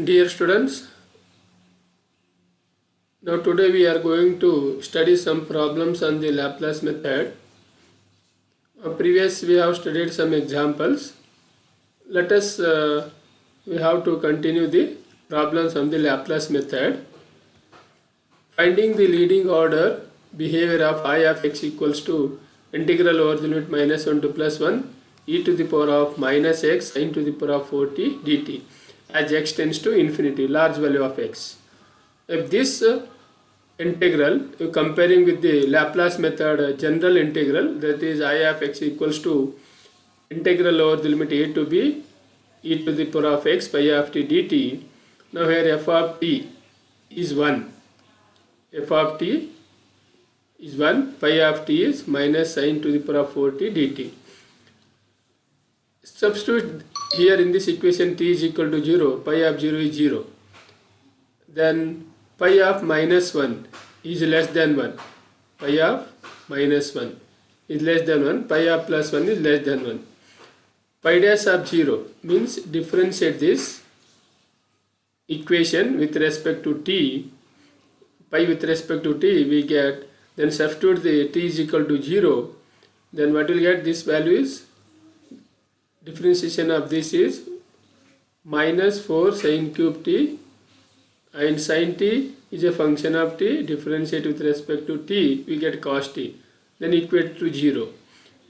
Dear students, now today we are going to study some problems on the Laplace method. Previous we have studied some examples. Let us we have to continue the problems on the Laplace method. Finding the leading order behavior of I of x equals to integral over the limit minus 1 to plus 1 e to the power of minus x sin to the power of 4t dt as x tends to infinity, large value of x. If this integral, comparing with the Laplace method general integral, that is I of x equals to integral over the limit a to b e to the power of x pi of t dt. Now here f of t is 1. F of t is 1, pi of t is minus sin to the power of 4t dt. Substitute here in this equation t is equal to 0, pi of 0 is 0. Then pi of minus 1 is less than 1. Pi of minus 1 is less than 1. Pi of plus 1 is less than 1. Pi dash of 0 means differentiate this equation with respect to t. Pi with respect to t we get, then substitute the t is equal to 0. Then what will get, this value is, differentiation of this is minus 4 sin cube t, and sin t is a function of t, differentiate with respect to t, we get cos t, then equate to 0.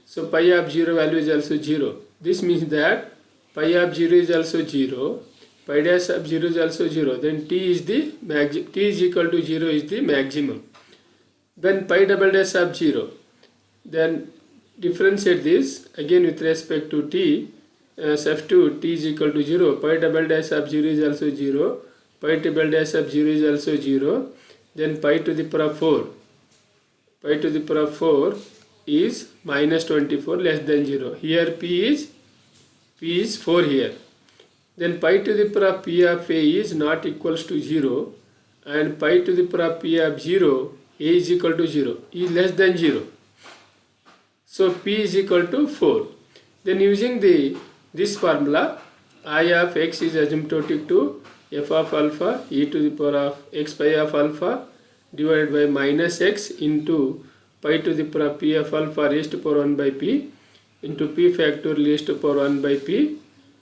So pi of 0 value is also 0. This means that pi of 0 is also 0, pi dash of 0 is also 0, then t is equal to 0 is the maximum. When pi double dash of 0, then differentiate this again with respect to t, substitute t is equal to 0, pi double dash of 0 is also 0, pi double dash of 0 is also 0, then pi to the power of 4, pi to the power of 4 is minus 24 less than 0. Here p is 4 here. Then pi to the power of p of a is not equals to 0, and pi to the power of p of 0, a is equal to 0, is less than 0. So p is equal to 4. Then using this formula, I of x is asymptotic to f of alpha e to the power of x pi of alpha divided by minus x into pi to the power of p of alpha raised to power 1 by p into p factorial raised to power 1 by p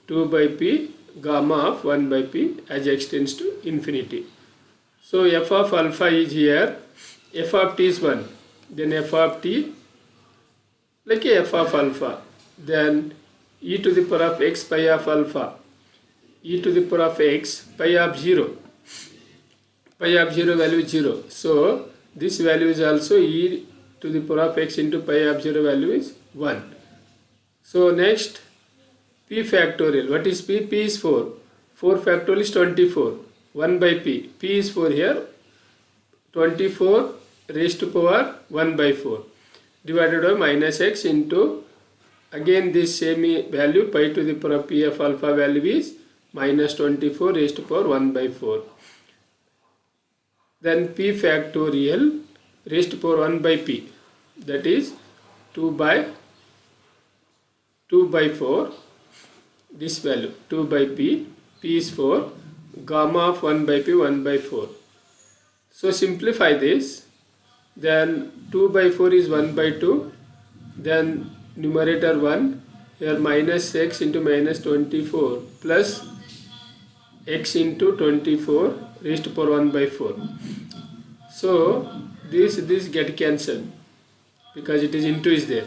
2 by p gamma of 1 by p as x tends to infinity. So f of alpha is here, f of t is 1, then f of t like a f of alpha, then e to the power of x pi of alpha, e to the power of x pi of 0, pi of 0 value is 0. So this value is also e to the power of x into pi of 0 value is 1. So next p factorial, what is p? P is 4, 4 factorial is 24, 1 by p, p is 4 here, 24 raised to power 1 by 4 divided by minus x into, again this same value, pi to the power of p of alpha value is minus 24 raised to power 1 by 4. Then p factorial raised to power 1 by p, that is 2 by 4, this value 2 by p, p is 4, gamma of 1 by p 1 by 4. So simplify this, then 2 by 4 is 1 by 2, then numerator 1, here minus x into minus 24 plus x into 24 raised to power 1 by 4. So this get cancelled because it is into is there.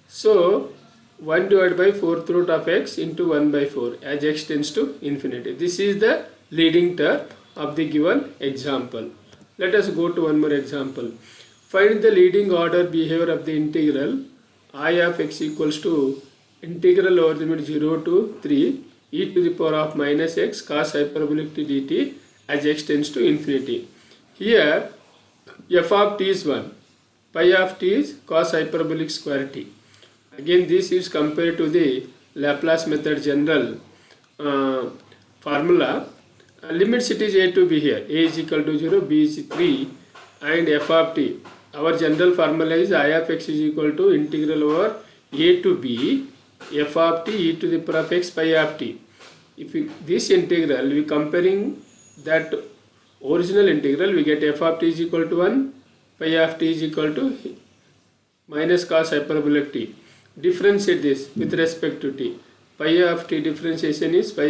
So 1 divided by 4th root of x into 1 by 4 as x tends to infinity. This is the leading term of the given example. Let us go to one more example. Find the leading order behavior of the integral I of x equals to integral over the limit 0 to 3 e to the power of minus x cos hyperbolic t dt as x tends to infinity. Here f of t is 1, pi of t is cos hyperbolic square t. Again this is compared to the Laplace method general formula. Limits it is a to b here, a is equal to 0, b is 3, and f of t, our general formula is I of x is equal to integral over a to b f of t e to the power of x pi of t. if this integral we comparing that original integral, we get f of t is equal to 1, pi of t is equal to minus cos hyperbolic t. Differentiate this with respect to t. Pi of t differentiation is pi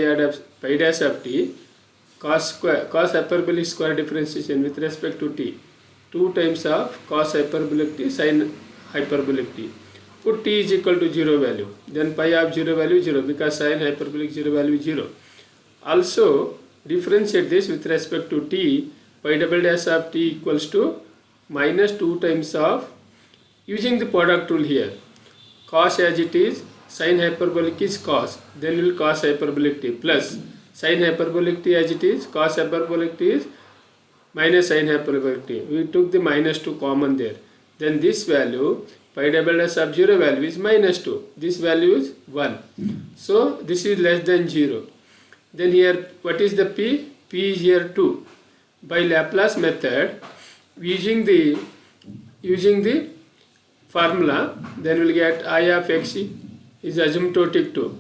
dash of t, cos hyperbolic square differentiation with respect to t, 2 times of cos hyperbolic t sin hyperbolic t. Put t is equal to 0 value, then pi of 0 value 0, because sin hyperbolic 0 value 0. Also differentiate this with respect to t, pi double dash of t equals to minus 2 times of, using the product rule here, cos as it is, sin hyperbolic is cos, then will cos hyperbolic t, plus sin hyperbolic t as it is, cos hyperbolic t is minus sin hyperbolic t. We took the minus 2 common there. Then this value, pi double dash of 0 value is minus 2. This value is 1. So this is less than 0. Then here, what is the p? P is here 2. By Laplace method, using the formula, then we'll get I of x is asymptotic to.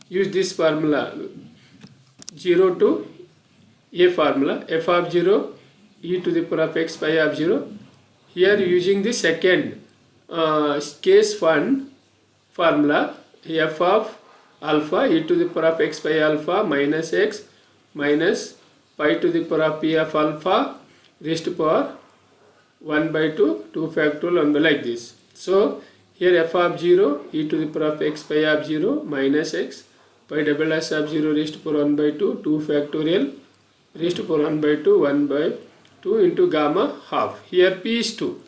Use this formula, 0 to a formula, f of 0 e to the power of x pi of 0. Here using the second case formula, f of alpha e to the power of x by alpha minus x minus pi to the power of p of alpha raised to power 1 by 2, 2 factorial 1 by, like this. So here f of 0 e to the power of x pi of 0 minus x pi double dash of 0 raised to power 1 by 2, 2 factorial raised to power 1 by 2, 1 by 2 into gamma half. Here p is 2.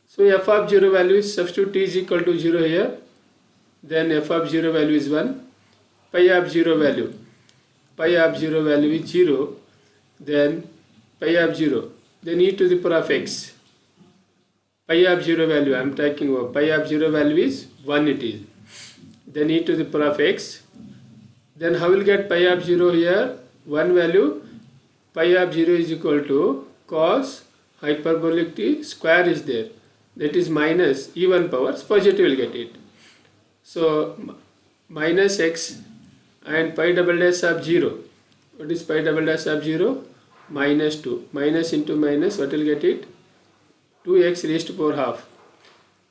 So f of 0 value is, substitute t is equal to 0 here. Then f of 0 value is 1. Pi of 0 value is 0. Then pi of 0. Then e to the power of x. Pi of 0 value I am talking about. Pi of 0 value is 1 it is. Then e to the power of x. Then how will get pi of 0 here? 1 value. Pi of 0 is equal to cos hyperbolic t square is there. That is minus even powers, positive will get it. So minus x and pi double dash of 0. What is pi double dash of 0? Minus 2. Minus into minus, what will get it? 2x raised to power half.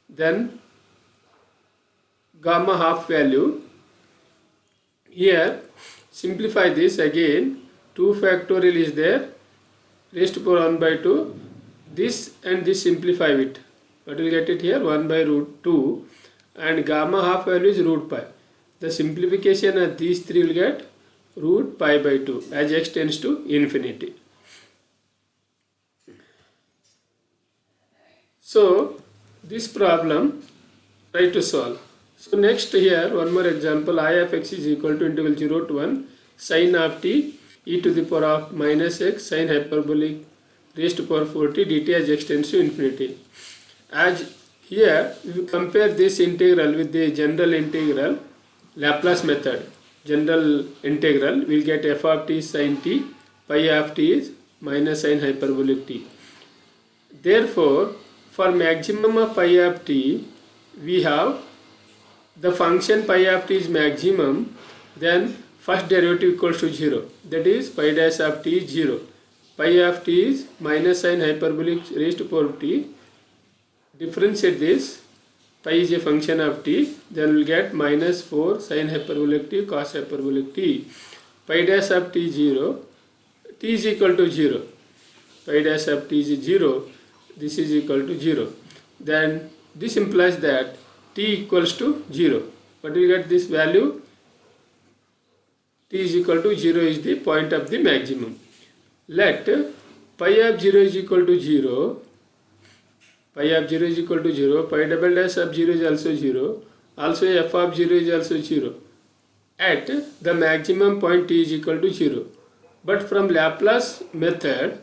Then gamma half value. Here simplify this again. 2 factorial is there. Raised to power 1 by 2. This and this simplify it. What will get it here? 1 by root 2. And gamma half value is root pi. The simplification of these three will get root pi by 2 as x tends to infinity. So this problem try to solve. So next here one more example, I of x is equal to integral 0 to 1 sin of t e to the power of minus x sin hyperbolic raised to power 4t dt as x tends to infinity. As here we will compare this integral with the general integral Laplace method. General integral we will get f of t sin t, pi of t is minus sin hyperbolic t. Therefore for maximum of pi of t we have the function pi of t is maximum, then first derivative equals to 0, that is pi dash of t is 0. Pi of t is minus sin hyperbolic raised to power t. Differentiate this, pi is a function of t, then we'll get minus 4 sin hyperbolic t cos hyperbolic t. Pi dash of t 0, t is equal to 0. Pi dash of t is 0, this is equal to 0. Then this implies that t equals to 0. What will get this value? T is equal to 0 is the point of the maximum. Let pi of 0 is equal to 0. Pi of 0 is equal to 0. Pi double dash of 0 is also 0. Also f of 0 is also 0. At the maximum point t is equal to 0. But from Laplace method,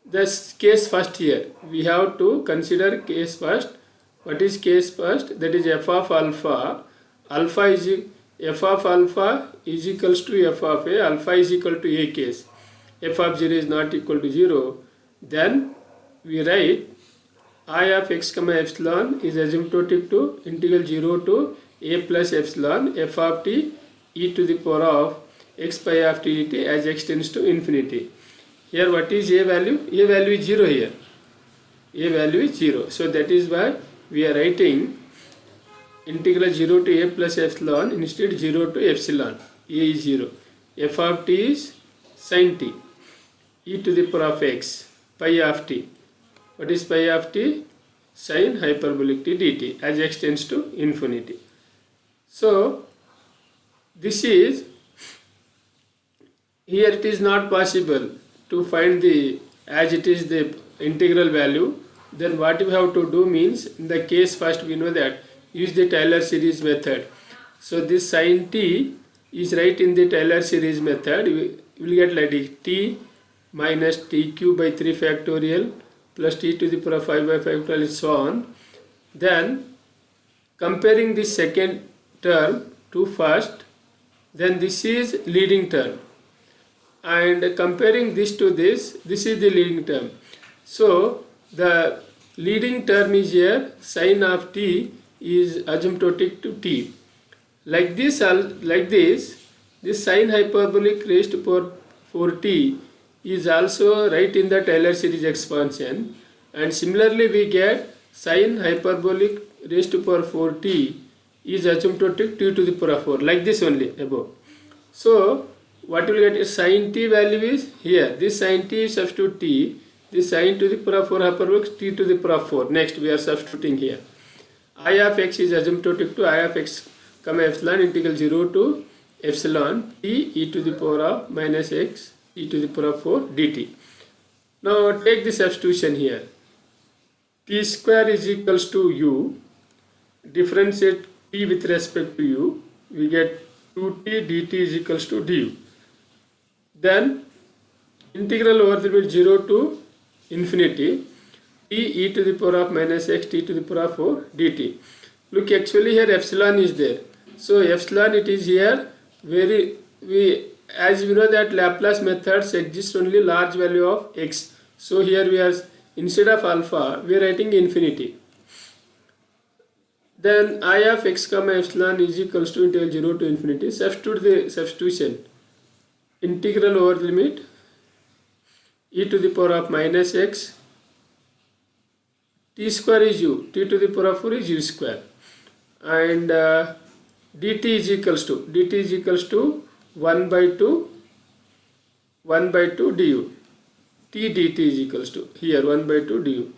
this case first here. We have to consider case first. What is case first? That is f of alpha. Alpha is f of alpha is equals to f of a. Alpha is equal to a case. F of 0 is not equal to 0. Then we write I of x comma epsilon is asymptotic to integral 0 to a plus epsilon f of t e to the power of x pi of t dt as x tends to infinity. Here what is a value? A value is 0 here. A value is 0. So that is why we are writing integral 0 to a plus epsilon, instead 0 to epsilon. A is 0. F of t is sin t, e to the power of x, pi of t. What is pi of t? Sin hyperbolic t dt as x tends to infinity. So this is, here it is not possible to find the, as it is the integral value. Then what we have to do means, in the case first we know that use the Taylor series method. So this sin t is right in the Taylor series method. We will get like this, t minus t cube by 3 factorial plus t to the power of 5 by 5 factorial and so on. Then comparing the second term to first, then this is leading term, and comparing this to this is the leading term. So the leading term is here, sin of t is asymptotic to t. Like this, this sin hyperbolic raised to power 4t is also right in the Taylor series expansion, and similarly we get sin hyperbolic raised to power 4t is asymptotic t to the power 4, like this only above. So what will get is sin t value is here, this sin t is substitute t, this sin to the power 4 hyperbolic t to the power 4. Next we are substituting here. I of x is asymptotic to I of x comma epsilon integral 0 to epsilon t e to the power of minus x e to the power of 4 dt. Now take the substitution here. T square is equals to u. Differentiate t with respect to u. We get 2t dt is equals to du. Then integral over the limit 0 to infinity t e to the power of minus x t to the power of 4 dt. Look, actually here epsilon is there. So epsilon it is here, as we know that Laplace methods exist only large value of x. So here we are, instead of alpha we are writing infinity. Then I of x comma epsilon is equals to integral 0 to infinity. Substitute the substitution. Integral over the limit e to the power of minus x, t square is u, t to the power of 4 is u square, and dt is equals to 1 by 2 du. T dt is equals to, here 1 by 2 du.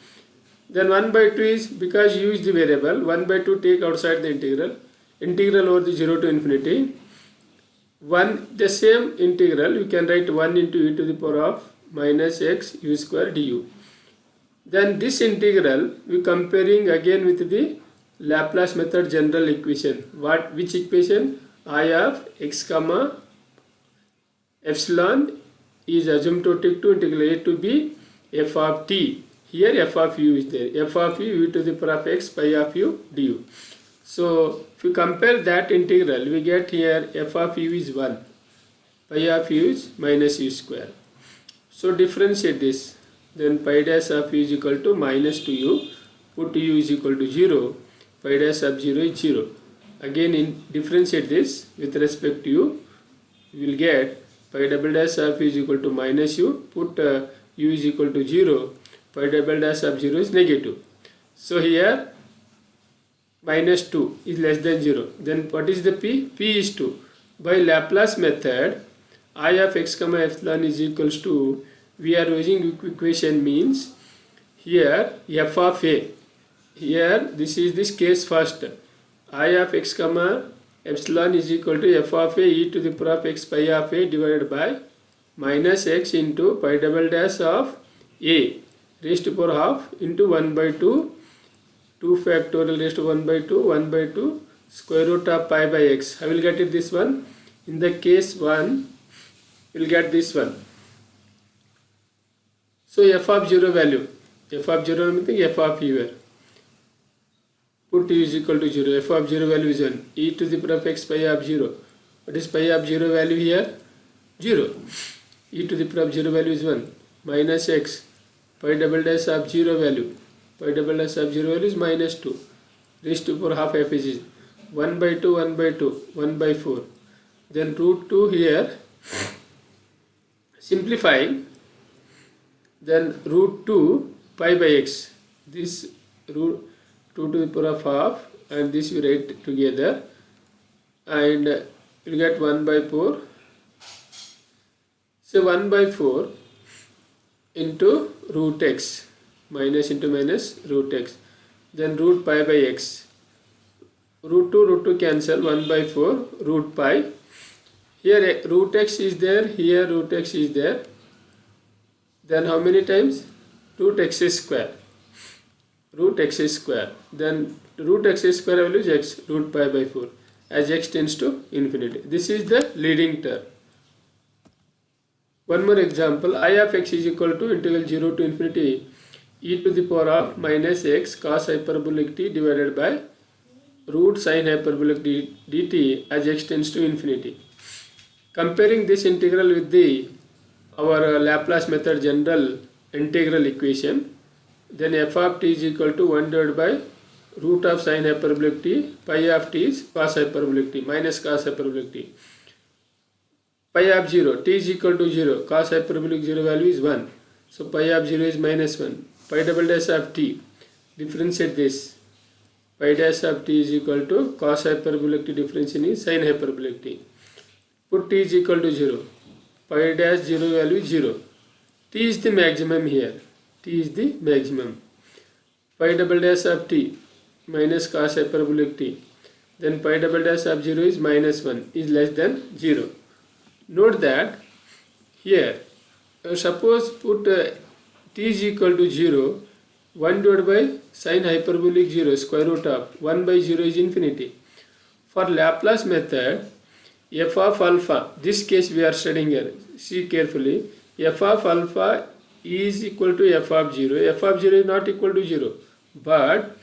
Then 1 by 2 is, because u is the variable, 1 by 2 take outside the integral over the 0 to infinity. The same integral you can write 1 into e to the power of minus x u square du. Then this integral we comparing again with the Laplace method general equation. Which equation? I of x comma epsilon is asymptotic to integral a to b f of t. Here f of u is there. F of u to the power of x pi of u du. So if you compare that integral, we get here f of u is 1, pi of u is minus u square. So differentiate this. Then pi dash of u is equal to minus 2u. Put u is equal to 0. Pi dash of 0 is 0. Again differentiate this with respect to u. You will get pi double dash of u is equal to minus u. Put u is equal to 0. Pi double dash of 0 is negative. So here minus 2 is less than 0. Then what is the p? P is 2. By Laplace method, I of x comma epsilon is equals to, we are using equation means here f of a. Here this is this case first. I of x comma epsilon is equal to f of a e to the power of x pi of a divided by minus x into pi double dash of a raised to power half into 1 by 2, 2 factorial raised to 1 by 2 square root of pi by x. I will get it this one. In the case 1, we will get this one. So f of 0 value, f of 0 means f of u. Put u is equal to 0. F of 0 value is 1. E to the power of x pi of 0. What is pi of 0 value here? 0. E to the power of 0 value is 1. Minus x. Pi double dash of 0 value. Pi double dash of 0 value is minus 2. Raised to power half f is 1 by 2, 1 by 2, 1 by 4. Then root 2 here Simplifying, then root 2 pi by x. This root 2 to the power of half, and this you write together, and you get 1 by 4. So 1 by 4 into root x, minus into minus root x, then root pi by x. Root 2 cancel, 1 by 4 root pi. Here root x is there, here root x is there. Then how many times? Root x square. Root x square. Then root x square value is x, root pi by 4, as x tends to infinity. This is the leading term. One more example, I of x is equal to integral 0 to infinity e to the power of minus x cos hyperbolic t divided by root sin hyperbolic dt as x tends to infinity. Comparing this integral with our Laplace method general integral equation, then f of t is equal to 1 divided by root of sin hyperbolic t, pi of t is cos hyperbolic t, minus cos hyperbolic t. Pi of 0, t is equal to 0, cos hyperbolic 0 value is 1. So pi of 0 is minus 1. Pi double dash of t, differentiate this. Pi dash of t is equal to cos hyperbolic t differentiation is sin hyperbolic t. Put t is equal to 0. Pi dash 0 value is 0. T is the maximum here. T is the maximum. Pi double dash of t minus cos hyperbolic t. Then pi double dash of 0 is minus 1, is less than 0. Note that here, suppose put t is equal to 0, 1 divided by sin hyperbolic 0, square root of 1 by 0 is infinity. For Laplace method, f of alpha, this case we are studying here, see carefully, f of alpha is equal to f of 0, f of 0 is not equal to 0, but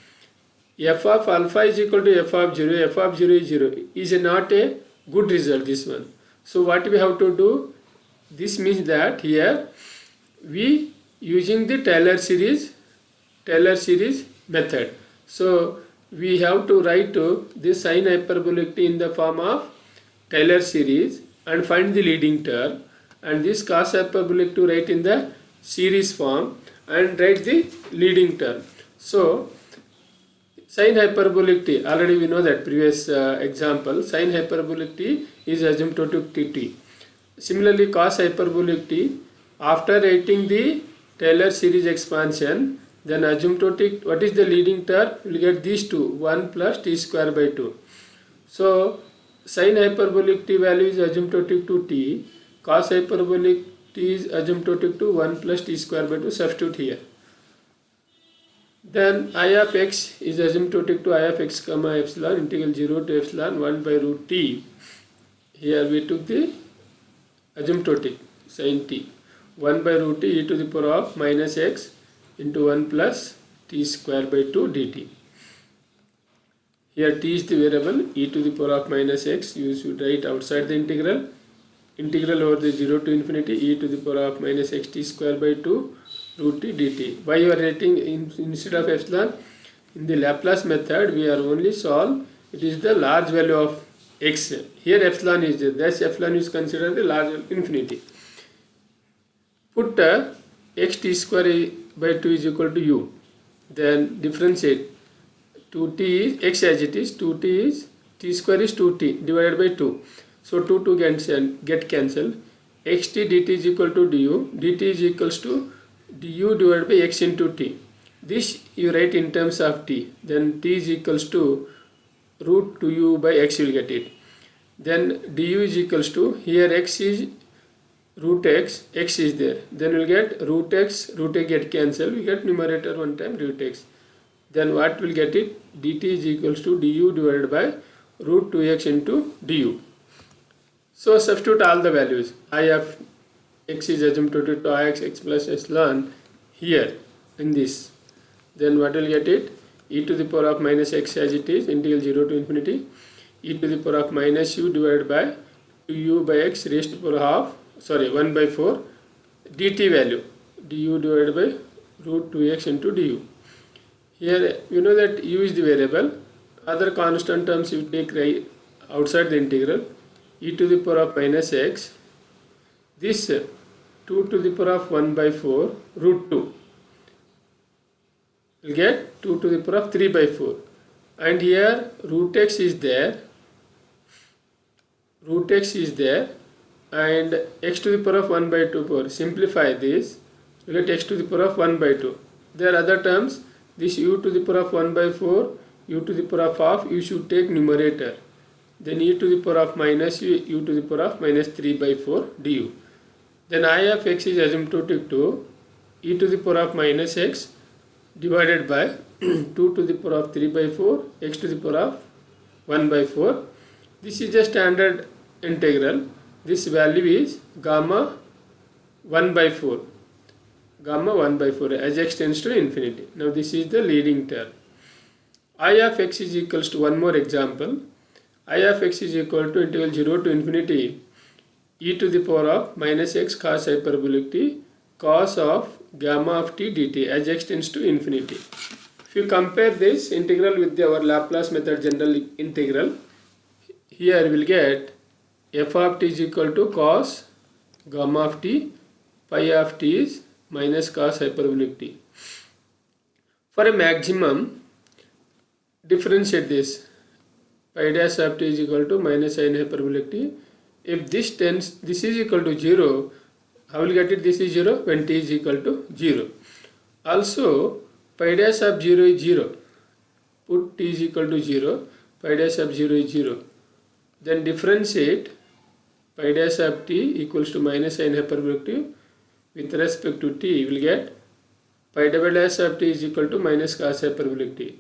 f of alpha is equal to f of 0, f of 0 is 0, is not a good result, this one. So what we have to do, this means that here we using the Taylor series method. So we have to write this sin hyperbolic t in the form of Taylor series and find the leading term, and this cos hyperbolic to write in the series form and write the leading term. So sin hyperbolic t, already we know that previous example, sin hyperbolic t is asymptotic to t. Similarly, cos hyperbolic t, after writing the Taylor series expansion, then asymptotic, what is the leading term? We will get these two, 1 plus t square by 2. So sin hyperbolic t value is asymptotic to t, cos hyperbolic t is asymptotic to 1 plus t square by 2, substitute here. Then I of x is asymptotic to I of x comma epsilon integral 0 to epsilon 1 by root t. Here we took the asymptotic sin t, 1 by root t e to the power of minus x into 1 plus t square by 2 dt. Here t is the variable, e to the power of minus x, you should write outside the integral. Integral over the 0 to infinity e to the power of minus x t square by 2 root t dt. Why you are writing instead of epsilon? In the Laplace method we are only solve, it is the large value of x. Here epsilon is there, thus epsilon is considered the large infinity. Put x t square by 2 is equal to u. Then differentiate 2t is x as it is, 2t is t square is 2t divided by 2. So 2 get cancelled. xt dt is equal to du. dt is equals to du divided by x into t. This you write in terms of t. Then t is equals to root 2u by x, you will get it. Then du is equals to, here x is root x, x is there. Then we will get root x get cancelled. We get numerator one time root x. Then what will get it? dt is equals to du divided by root 2x into du. So substitute all the values. I of x is asymptotic to ix x plus epsilon here in this. Then what will get it? E to the power of minus x as it is, integral 0 to infinity, e to the power of minus u divided by 2u by x raised to power half, 1 by 4 dt value, du divided by root 2x into du. Here you know that u is the variable, other constant terms you take right outside the integral, e to the power of minus x this 2 to the power of 1 by 4 root 2. We'll get 2 to the power of 3 by 4. And here root x is there. Root x is there. And x to the power of 1 by 2 power. Simplify this. We get x to the power of 1 by 2. There are other terms. This u to the power of 1 by 4, u to the power of half, you should take numerator. Then e to the power of minus u to the power of minus 3 by 4 du. Then I of x is asymptotic to e to the power of minus x divided by 2 to the power of 3 by 4, x to the power of 1 by 4. This is a standard integral. This value is gamma 1 by 4. Gamma 1 by 4 as x tends to infinity. Now this is the leading term. I of x is equals to, one more example. I of x is equal to integral 0 to infinity e to the power of minus x cos hyperbolic t cos of gamma of t dt as x tends to infinity. If you compare this integral with our Laplace method general integral, here we will get f of t is equal to cos gamma of t, pi of t is minus cos hyperbolic t. For a maximum, differentiate this. Pi dash of t is equal to minus sin hyperbolic t. If this is equal to 0, how will get it? This is 0 when t is equal to 0. Also, pi dash of 0 is 0. Put t is equal to 0. Pi dash of 0 is 0. Then differentiate pi dash of t equals to minus sin hyperbolic t. With respect to t, you will get pi double dash of t is equal to minus cos hyperbolic t.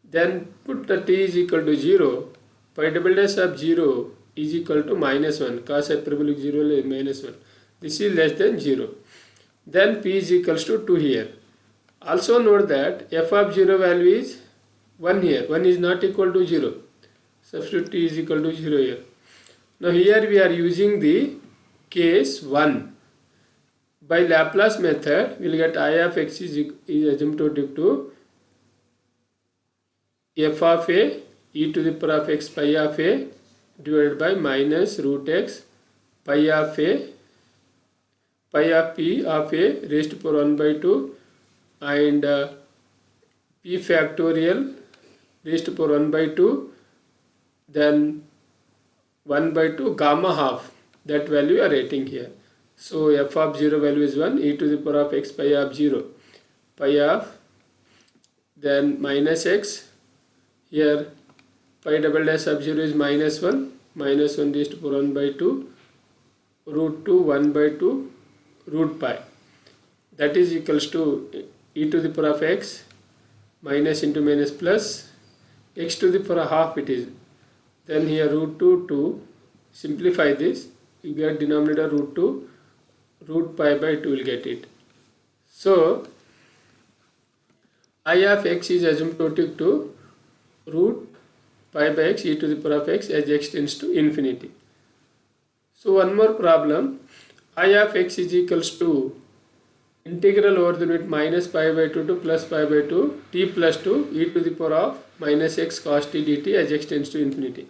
Then put the t is equal to 0. Pi double dash of 0 is equal to minus 1. Cos hyperbolic 0 is minus 1. This is less than 0. Then p is equals to 2 here. Also note that f of 0 value is 1 here. 1 is not equal to 0. Substitute t is equal to 0 here. Now here we are using the case 1. By Laplace method, we will get I of x is asymptotic to f of a e to the power of x pi of a divided by minus root x pi of p of a raised to power 1 by 2 and p factorial raised to power 1 by 2, then 1 by 2 gamma half, that value we are writing here. So f of 0 value is 1, e to the power of x pi of 0, pi of then minus x, here pi double dash of 0 is minus 1 raised to power 1 by 2, root 2 1 by 2 root pi, that is equals to e to the power of x minus into minus plus x to the power half it is. Then here root 2 simplify this, you get denominator root 2, root pi by 2 will get it. So I of x is asymptotic to root pi by x e to the power of x as x tends to infinity. So one more problem. I of x is equals to integral over the limit minus pi by 2 to plus pi by 2 t plus 2 e to the power of minus x cos t dt as x tends to infinity.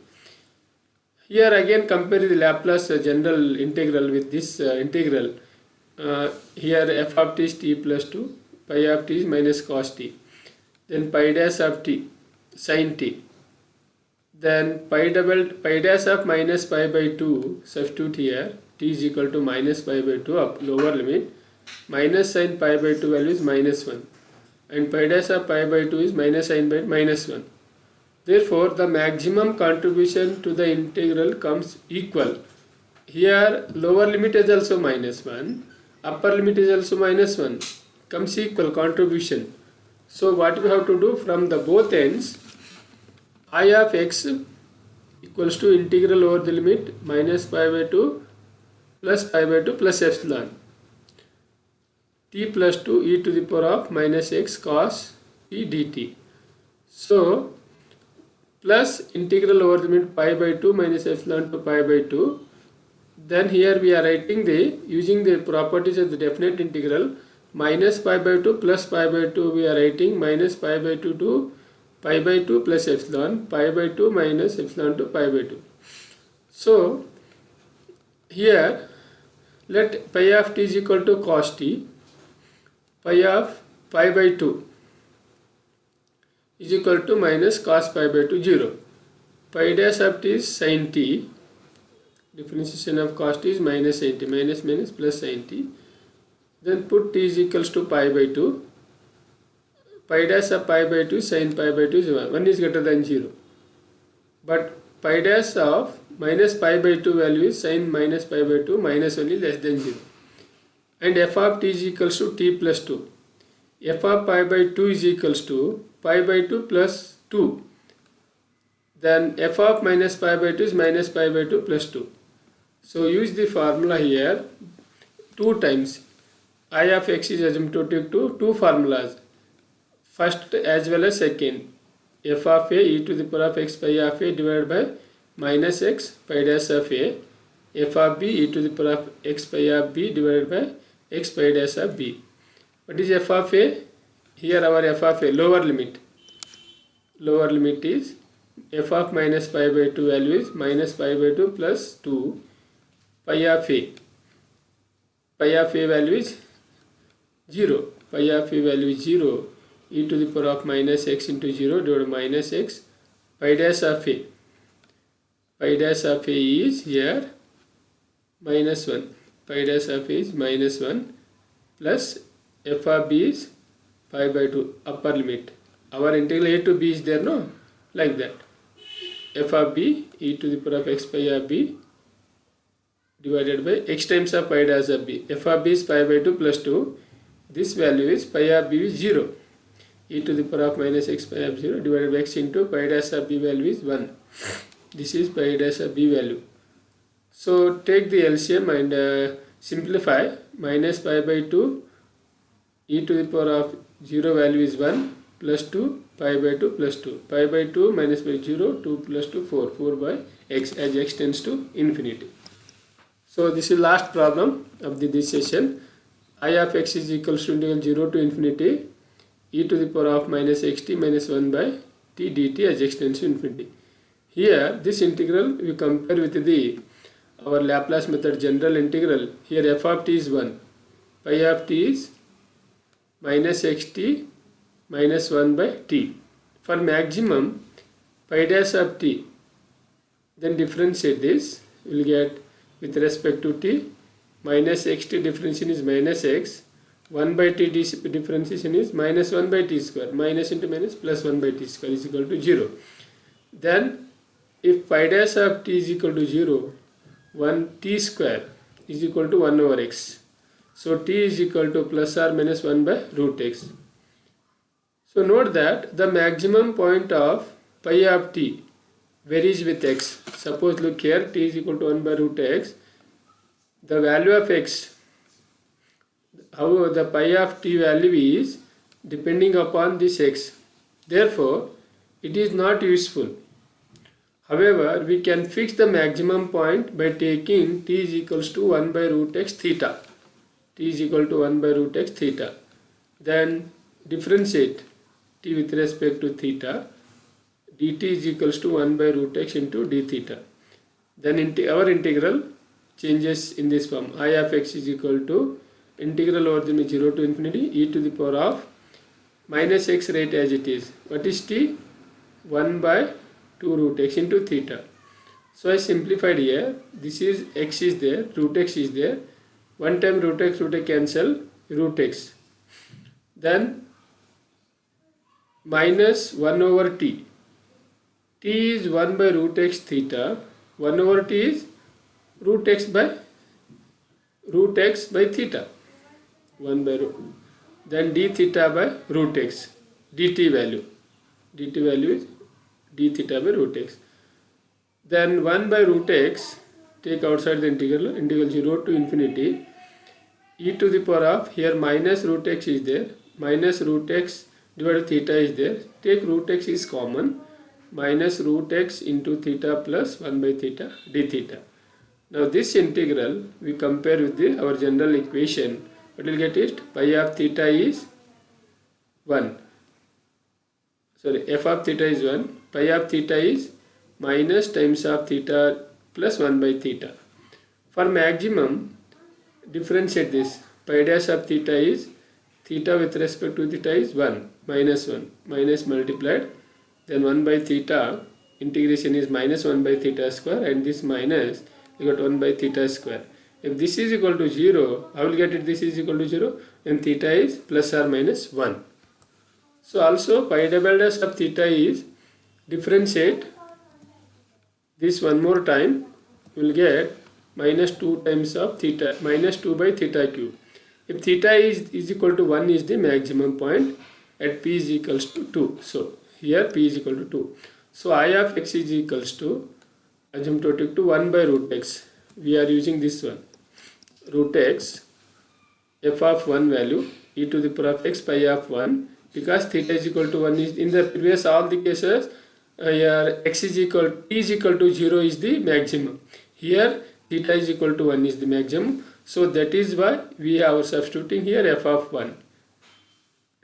Here again compare the Laplace general integral with this integral. Here f of t is t plus 2, pi of t is minus cos t, then pi dash of t sin t, then pi dash of minus pi by 2 substitute here, t is equal to minus pi by 2 up lower limit, minus sin pi by 2 value is minus 1 and pi dash of pi by 2 is minus sin by minus 1. Therefore, the maximum contribution to the integral comes equal. Here lower limit is also minus 1, upper limit is also minus 1, comes equal contribution. So what we have to do from the both ends, I of x equals to integral over the limit minus pi by 2 plus pi by 2 plus epsilon t plus 2 e to the power of minus x cos t dt. So plus integral over the limit pi by 2 minus epsilon to pi by 2. Then here we are writing using the properties of the definite integral, minus pi by 2 plus pi by 2 we are writing minus pi by 2 to pi by 2 plus epsilon, pi by 2 minus epsilon to pi by 2. So here Let pi of t is equal to cos t. Pi of pi by 2 is equal to minus cos pi by 2, 0. Pi dash of t is sin t. Differentiation of cos t is minus sin t. Minus minus plus sin t. Then put t is equals to pi by 2. Pi dash of pi by 2 sin pi by 2 is 1. 1 is greater than 0. But pi dash of minus pi by 2 value is sin minus pi by 2 minus only less than 0. And f of t is equals to t plus 2. F of pi by 2 is equals to pi by 2 plus 2. Then f of minus pi by 2 is minus pi by 2 plus 2. So use the formula here 2 times. I of x is asymptotic to 2 formulas. First as well as second. F of a e to the power of x pi of a divided by minus x pi dash of a. F of b e to the power of x pi of b divided by x pi dash of b. What is f of a? Here our f of a lower limit. Lower limit is f of minus pi by 2 value is minus pi by 2 plus 2 pi of a. Pi of a value is 0. Pi of a value is 0. E to the power of minus x into 0 divided by minus x pi dash of a. Pi dash of a is here minus 1. Pi dash of a is minus 1 plus f of b is pi by 2 upper limit. Our integral a to b is there, no? Like that. F of b e to the power of x pi of b divided by x times of pi dash of b. F of b is pi by 2 plus 2. This value is pi of b is 0. E to the power of minus x pi of 0 divided by x into pi dash of b value is 1. This is pi dash of b value. So take the LCM and simplify. Minus pi by 2 e to the power of 0 value is 1 plus 2 pi by 2 plus 2. Pi by 2 minus by 0, 2 plus 2, 4. 4 by x as x tends to infinity. So this is last problem of this session. I of x is equals to integral 0 to infinity e to the power of minus xt minus 1 by t dt as x tends to infinity. Here this integral we compare with the our Laplace method general integral. Here f of t is 1. Pi of t is minus xt minus 1 by t. For maximum pi dash of t, then differentiate this, you will get with respect to t minus xt differentiation is minus x, 1 by t differentiation is minus 1 by t square, minus into minus plus 1 by t square is equal to 0. Then if pi dash of t is equal to 0, 1 t square is equal to 1 over x. So t is equal to plus or minus 1 by root x. So note that the maximum point of pi of t varies with x. Suppose look here, t is equal to 1 by root x. The value of x, however the pi of t value is depending upon this x. Therefore, it is not useful. However, we can fix the maximum point by taking t is equals to 1 by root x theta. T is equal to 1 by root x theta. Then differentiate t with respect to theta. dt is equals to 1 by root x into d theta. Then our integral changes in this form. I of x is equal to integral over the 0 to infinity e to the power of minus x rate as it is. What is t? 1 by 2 root x into theta. So I simplified here. This is x is there, root x is there. One time root x cancel, root x. Then minus 1 over t. T is 1 by root x theta. 1 over t is root x by theta. 1 by root. Then d theta by root x. dt value. dt value is d theta by root x. Then 1 by root x, take outside the integral 0 to infinity. E to the power of, here minus root x is there. Minus root x divided theta is there. Take root x is common. Minus root x into theta plus 1 by theta d theta. Now this integral we compare with our general equation. What will get it? Pi of theta is 1. Sorry, f of theta is 1. Pi of theta is minus times of theta plus 1 by theta. For maximum, differentiate this. Pi dash of theta is, theta with respect to theta is 1, minus 1, minus multiplied, then 1 by theta, integration is minus 1 by theta square, and this minus, you got 1 by theta square. If this is equal to 0, I will get it, this is equal to 0, and theta is plus or minus 1. So also pi double dash of theta is, differentiate this one more time, you will get minus 2 times of theta, minus 2 by theta cube. If theta is equal to 1 is the maximum point at p is equals to 2. So here p is equal to 2. So I of x is equals to asymptotic to 1 by root x. We are using this one. Root x, f of 1 value, e to the power of x pi of 1, because theta is equal to 1 is in the previous all the cases, here x is equal, t is equal to 0 is the maximum. Here theta is equal to 1 is the maximum. So that is why we are substituting here f of 1.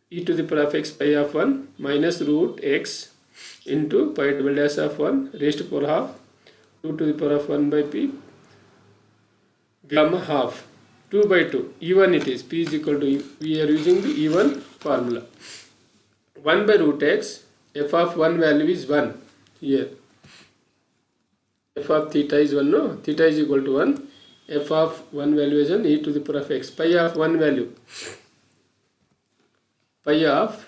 E to the power of x pi of 1 minus root x into pi double dash of 1 raised to power half 2 to the power of 1 by p gamma half 2 by 2 even it is p is equal to we are using the even formula 1 by root x f of 1 value is 1 here f of theta is 1 no theta is equal to 1 f of 1 value is 1 e to the power of x pi of 1 value pi of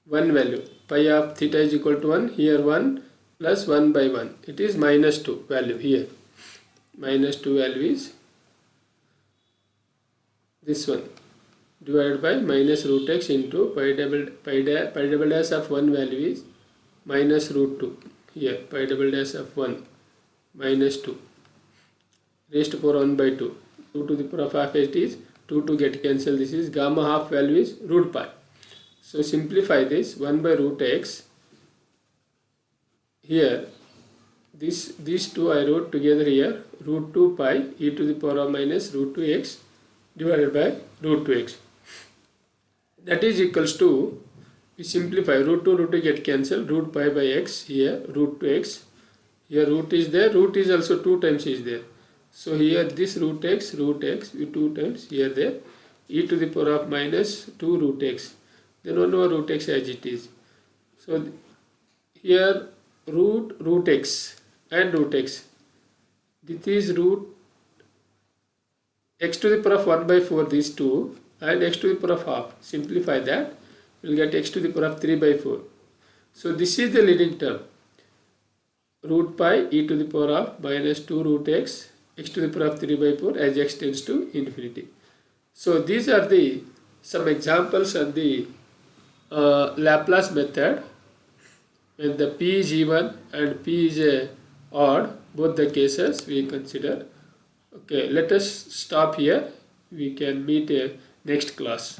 1 value pi of theta is equal to 1 here 1 plus 1 by 1 it is minus 2 value here minus 2 value is this one divided by minus root x into pi double dash of 1 value is minus root 2 here pi double dash of 1 minus 2 raised to power 1 by 2 2 to the power of half it is 2 to get cancelled this is gamma half value is root pi. So simplify this 1 by root x here these two I wrote together here root 2 pi e to the power of minus root 2x divided by root 2x that is equals to we simplify root 2 get cancelled root pi by x here root 2x here root is there root is also 2 times is there so here this root x 2 times here there e to the power of minus 2 root x then 1 over root x as it is so here root x and root x this is root x to the power of 1 by 4 these two and x to the power of half simplify that you will get x to the power of 3 by 4 so this is the leading term root pi e to the power of minus 2 root x x to the power of 3 by 4 as x tends to infinity. So these are the some examples of the Laplace method when the p is even and p is odd both the cases we consider. Okay, let us stop here. We can meet next class.